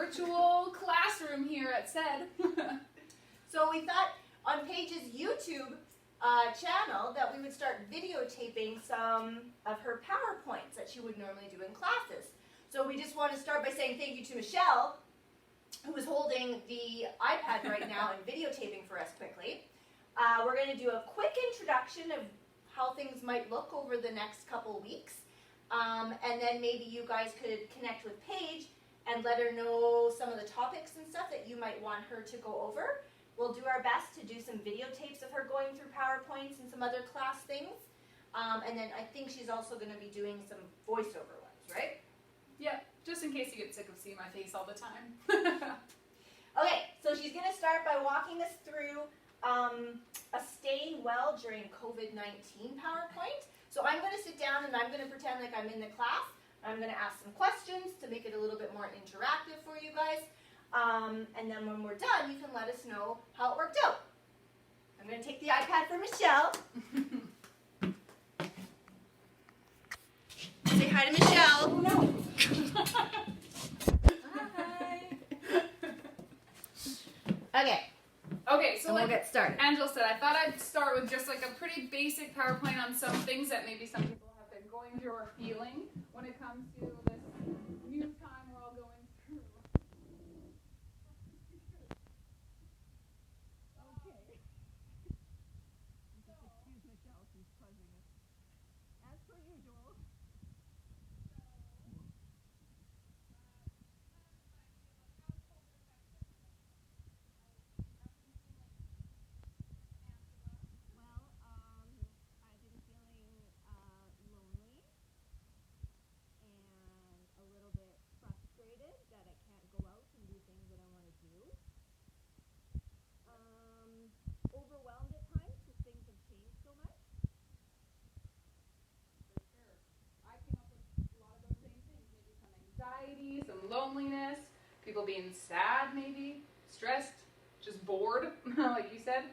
virtual classroom here at SED. So we thought on Paige's YouTube channel that we would start videotaping some of her PowerPoints that she would normally do in classes. So we just want to start by saying thank you to Michelle, who is holding the iPad right now and videotaping for us quickly. We're going to do a quick introduction of how things might look over the next couple weeks. And then maybe you guys could connect with Paige and let her know some of the topics and stuff that you might want her to go over. We'll do our best to do some videotapes of her going through PowerPoints and some other class things. And then I think she's also going to be doing some voiceover ones, right? Yeah, just in case you get sick of seeing my face all the time. Okay, so she's going to start by walking us through a staying well during COVID-19 PowerPoint. So I'm going to sit down and I'm going to pretend like I'm in the class. I'm going to ask some questions to make it a little bit more interactive for you guys. And then when we're done, you can let us know how it worked out. I'm going to take the iPad for Michelle. Say hi to Michelle. Oh no. Hi. Okay. Okay, so And we'll get started. Angela said, I thought I'd start with just like a pretty basic PowerPoint on some things that maybe some people have been going through or feeling when it comes to this new time we're all going through. Okay. Excuse Michelle, she's causing us, as per usual. Well, I've been feeling lonely and a little bit frustrated that I can't go out and do things that I want to do. Overwhelmed at times because things have changed so much. For sure. I came up with a lot of those same things, maybe some anxiety, some loneliness, people being sad maybe, stressed, just bored, like you said.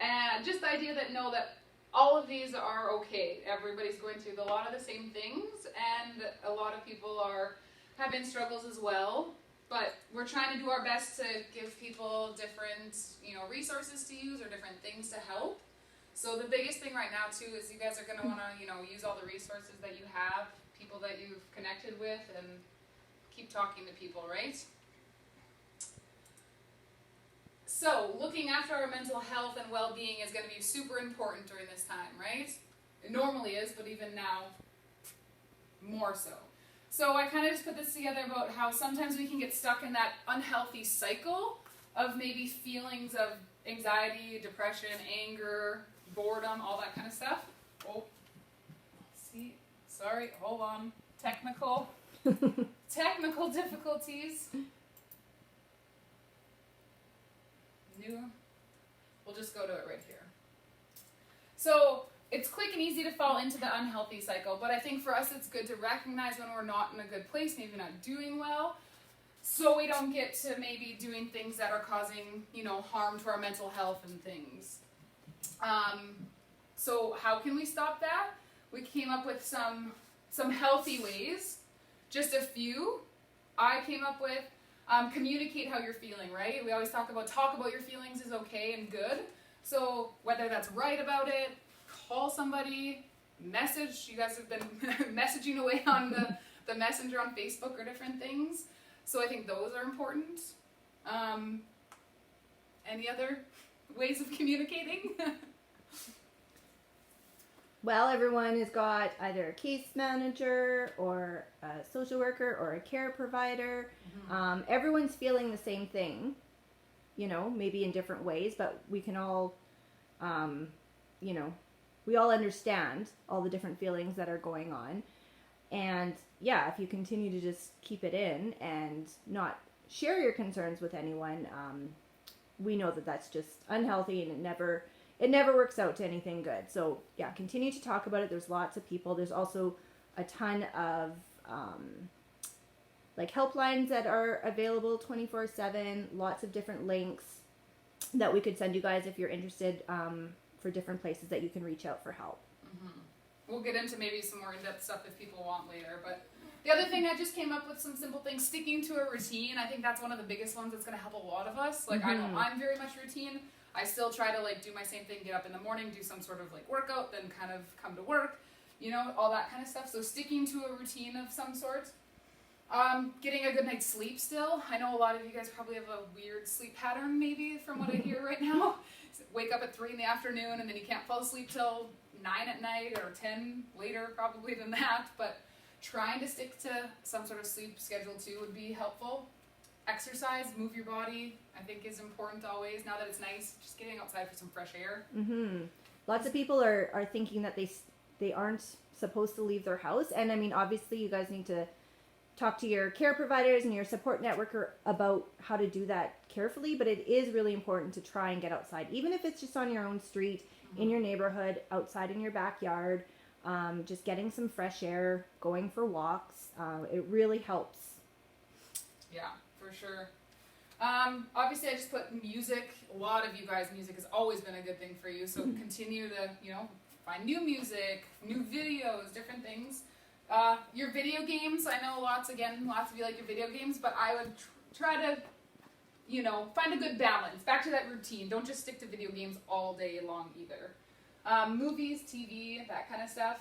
And just the idea that that all of these are okay. Everybody's going through a lot of the same things, and a lot of people are having struggles as well. But we're trying to do our best to give people different, resources to use or different things to help. So the biggest thing right now too is you guys are going to want to, use all the resources that you have, people that you've connected with, and keep talking to people, right? So looking after our mental health and well-being is going to be super important during this time, right? It normally is, but even now, more so. So I kind of just put this together about how sometimes we can get stuck in that unhealthy cycle of maybe feelings of anxiety, depression, anger, boredom, all that kind of stuff. Oh, see, sorry, hold on. Technical difficulties. We'll just go to it right here. So it's quick and easy to fall into the unhealthy cycle, but I think for us it's good to recognize when we're not in a good place, maybe not doing well, so we don't get to maybe doing things that are causing, harm to our mental health and things. So how can we stop that? We came up with some healthy ways, just a few. I came up with communicate how you're feeling, right? We always talk about your feelings is okay and good. So whether that's write about it, call somebody, message. You guys have been messaging away on the messenger on Facebook or different things. So I think those are important. Any other ways of communicating? Well, everyone has got either a case manager or a social worker or a care provider. Mm-hmm. Everyone's feeling the same thing, maybe in different ways, but we can all, we all understand all the different feelings that are going on. And yeah, if you continue to just keep it in and not share your concerns with anyone, we know that that's just unhealthy and it never works out to anything good. So yeah, continue to talk about it. There's lots of people. There's also a ton of helplines that are available 24/7. Lots of different links that we could send you guys if you're interested for different places that you can reach out for help. Mm-hmm. We'll get into maybe some more in-depth stuff if people want later, but The other thing, I just came up with some simple things. Sticking to a routine, I think that's one of the biggest ones that's going to help a lot of us. Like, I know I'm very much routine. I still try to, like, do my same thing, get up in the morning, do some sort of, like, workout, then kind of come to work, you know, all that kind of stuff. So sticking to a routine of some sort. Getting a good night's sleep still. I know a lot of you guys probably have a weird sleep pattern, maybe, from what I hear right now. Wake up at 3 in the afternoon, and then you can't fall asleep till 9 at night, or 10 later, probably, than that. But trying to stick to some sort of sleep schedule, too, would be helpful. Exercise, move your body, I think is important always. Now that it's nice, just getting outside for some fresh air. Lots of people are thinking that they aren't supposed to leave their house. And, I mean, obviously, you guys need to talk to your care providers and your support network about how to do that carefully, but it is really important to try and get outside, even if it's just on your own street, in your neighborhood, outside in your backyard, just getting some fresh air, going for walks. It really helps. Yeah, for sure. Obviously, I just put music. A lot of you guys, music has always been a good thing for you, so continue to, you know, find new music, new videos, different things. Your video games, I know lots of you like your video games, but I would try to, you know, find a good balance. Back to that routine. Don't just stick to video games all day long either. Movies, TV, that kind of stuff.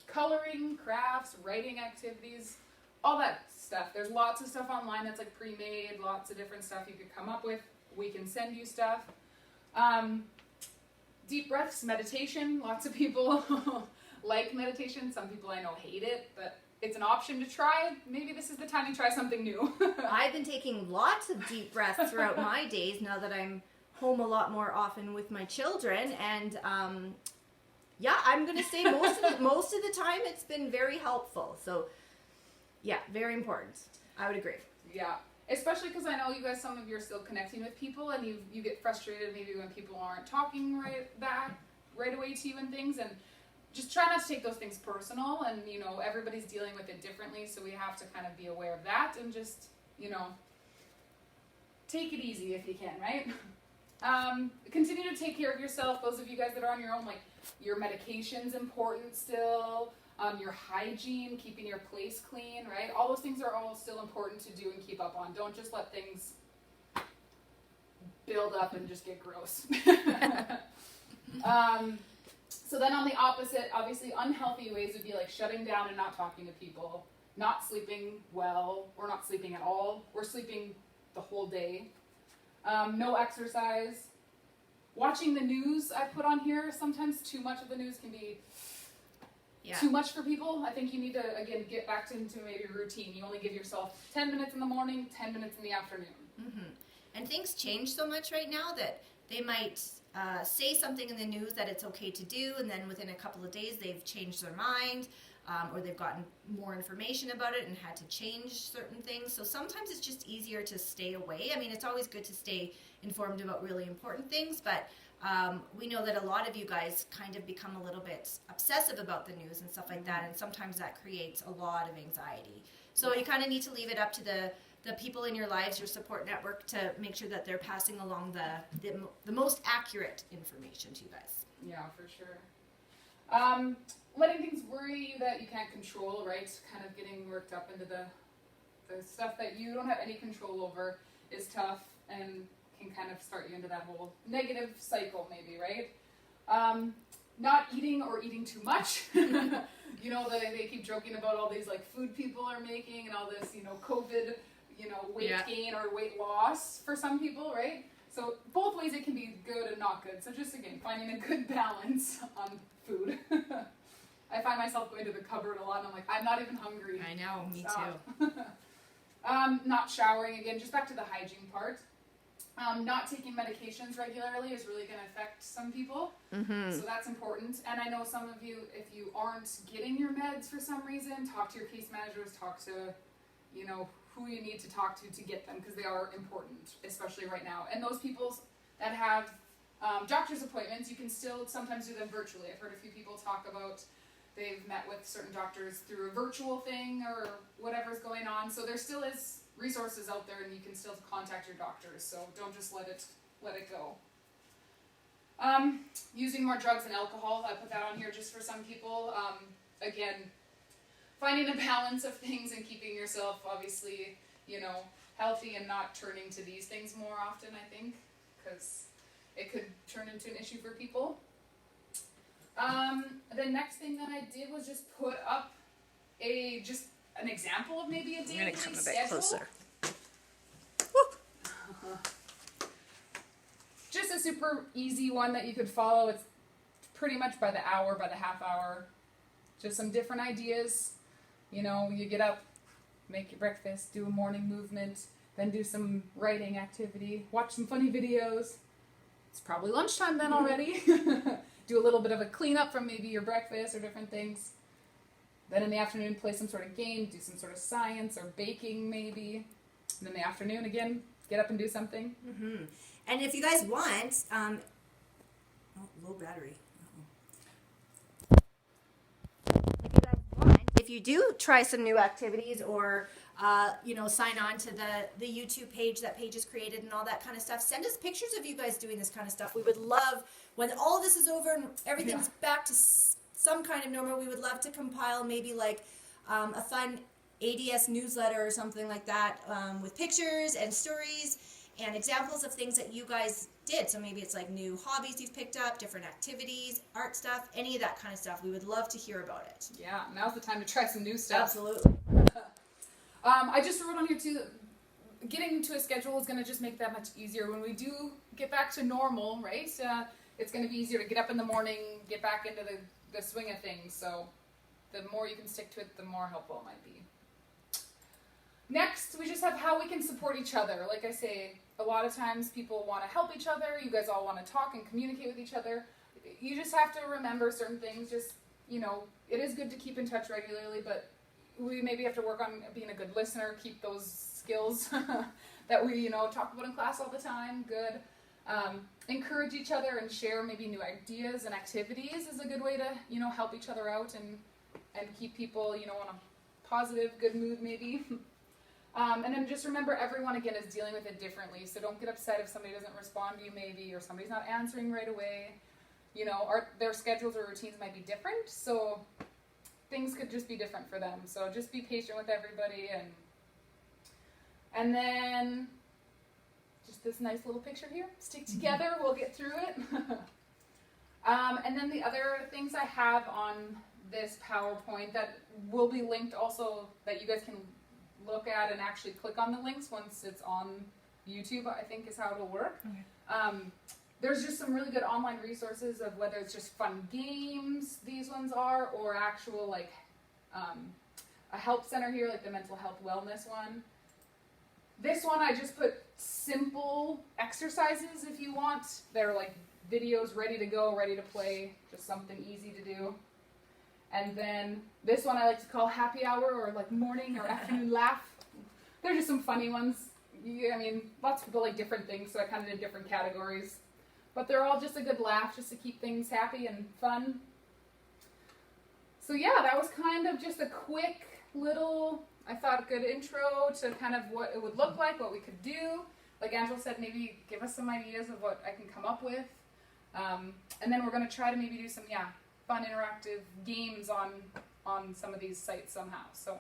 Coloring, crafts, writing activities, all that stuff. There's lots of stuff online that's like pre-made, lots of different stuff you could come up with. We can send you stuff. Deep breaths, meditation. Lots of people like meditation. Some people I know hate it, but it's an option to try. Maybe this is the time to try something new. I've been taking lots of deep breaths throughout my days now that I'm home a lot more often with my children, and yeah, I'm gonna say most of the time it's been very helpful. So yeah, very important. I would agree. Yeah, especially because I know you guys, some of you are still connecting with people, and you get frustrated maybe when people aren't talking right away to you and things, and just try not to take those things personal. And you know, everybody's dealing with it differently, so we have to kind of be aware of that and just, you know, take it easy if you can, right? Continue to take care of yourself. Those of you guys that are on your own, like, your medication's important still. Your hygiene, keeping your place clean, right? All those things are all still important to do and keep up on. Don't just let things build up and just get gross. So then on the opposite, obviously unhealthy ways would be like shutting down and not talking to people, not sleeping well, or not sleeping at all, or sleeping the whole day. No exercise. Watching the news I put on here. Sometimes too much of the news can be too much for people. I think you need to, again, get back into maybe a routine. You only give yourself 10 minutes in the morning, 10 minutes in the afternoon. And things change so much right now that they might say something in the news that it's okay to do, and then within a couple of days they've changed their mind, or they've gotten more information about it and had to change certain things. So sometimes it's just easier to stay away. I mean, it's always good to stay informed about really important things, but we know that a lot of you guys kind of become a little bit obsessive about the news and stuff like that, and sometimes that creates a lot of anxiety. So you kind of need to leave it up to the people in your lives, your support network, to make sure that they're passing along the most accurate information to you guys. Yeah, for sure. Letting things worry you that you can't control, right? Kind of getting worked up into the stuff that you don't have any control over is tough and can kind of start you into that whole negative cycle maybe, right? Not eating or eating too much. You know, they keep joking about all these like food people are making and all this, you know, COVID, you know, weight gain or weight loss for some people, right? So both ways it can be good and not good. So just, again, finding a good balance on food. I find myself going to the cupboard a lot and I'm like, I'm not even hungry. I know, me too. Not showering, again, just back to the hygiene part. Not taking medications regularly is really going to affect some people. So that's important. And I know some of you, if you aren't getting your meds for some reason, talk to your case managers, talk to, you know, who you need to talk to get them, because they are important, especially right now. And those people that have doctor's appointments, you can still sometimes do them virtually. I've heard a few people talk about they've met with certain doctors through a virtual thing or whatever's going on. So there still is resources out there, and you can still contact your doctors. So don't just let it go. Using more drugs and alcohol, I put that on here just for some people. Again, finding a balance of things and keeping yourself obviously, you know, healthy and not turning to these things more often, I think, because it could turn into an issue for people. The next thing that I did was just put up just an example of maybe a daily schedule. I'm gonna come a bit closer. Just a super easy one that you could follow. It's pretty much by the hour, by the half hour. Just some different ideas. You know, you get up, make your breakfast, do a morning movement, then do some writing activity, watch some funny videos. It's probably lunchtime then already. Do a little bit of a cleanup from maybe your breakfast or different things. Then in the afternoon, play some sort of game, do some sort of science or baking maybe. And then in the afternoon, again, get up and do something. Mm-hmm. And if you guys want, low battery. If you do try some new activities or, sign on to the YouTube page that Paige has created and all that kind of stuff, send us pictures of you guys doing this kind of stuff. We would love, when all this is over and everything's back to some kind of normal, we would love to compile maybe like a fun ADS newsletter or something like that with pictures and stories and examples of things that you guys did. So maybe it's like new hobbies you've picked up, different activities, art stuff, any of that kind of stuff. We would love to hear about it. Yeah, now's the time to try some new stuff. Absolutely. I just wrote on here too, getting to a schedule is going to just make that much easier. When we do get back to normal, right, it's going to be easier to get up in the morning, get back into the swing of things. So the more you can stick to it, the more helpful it might be. Next, we just have how we can support each other. Like I say, a lot of times people want to help each other. You guys all want to talk and communicate with each other. You just have to remember certain things. Just, it is good to keep in touch regularly, but we maybe have to work on being a good listener, keep those skills that we, talk about in class all the time. Good. Encourage each other and share maybe new ideas and activities is a good way to, help each other out and keep people, in a positive, good mood maybe. And then just remember, everyone, again, is dealing with it differently. So don't get upset if somebody doesn't respond to you maybe, or somebody's not answering right away. Their schedules or routines might be different. So things could just be different for them. So just be patient with everybody. And then just this nice little picture here. Stick together. We'll get through it. And then the other things I have on this PowerPoint that will be linked also, that you guys can look at and actually click on the links once it's on YouTube, I think is how it'll work. Okay. There's just some really good online resources of whether it's just fun games, these ones are, or actual like a help center here, like the mental health wellness one. This one I just put simple exercises if you want. They're like videos ready to go, ready to play, just something easy to do. And then this one I like to call happy hour, or like morning or afternoon laugh. They're just some funny ones. Lots of people like different things, so I kind of did different categories. But they're all just a good laugh, just to keep things happy and fun. So yeah, that was kind of just a quick little, I thought, good intro to kind of what it would look like, what we could do. Like Angela said, maybe give us some ideas of what I can come up with. And then we're going to try to maybe do some, fun interactive games on some of these sites somehow. So,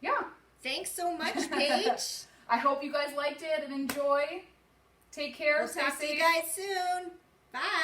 yeah. Thanks so much, Paige. I hope you guys liked it and enjoy. Take care. We'll talk to you guys soon. Bye.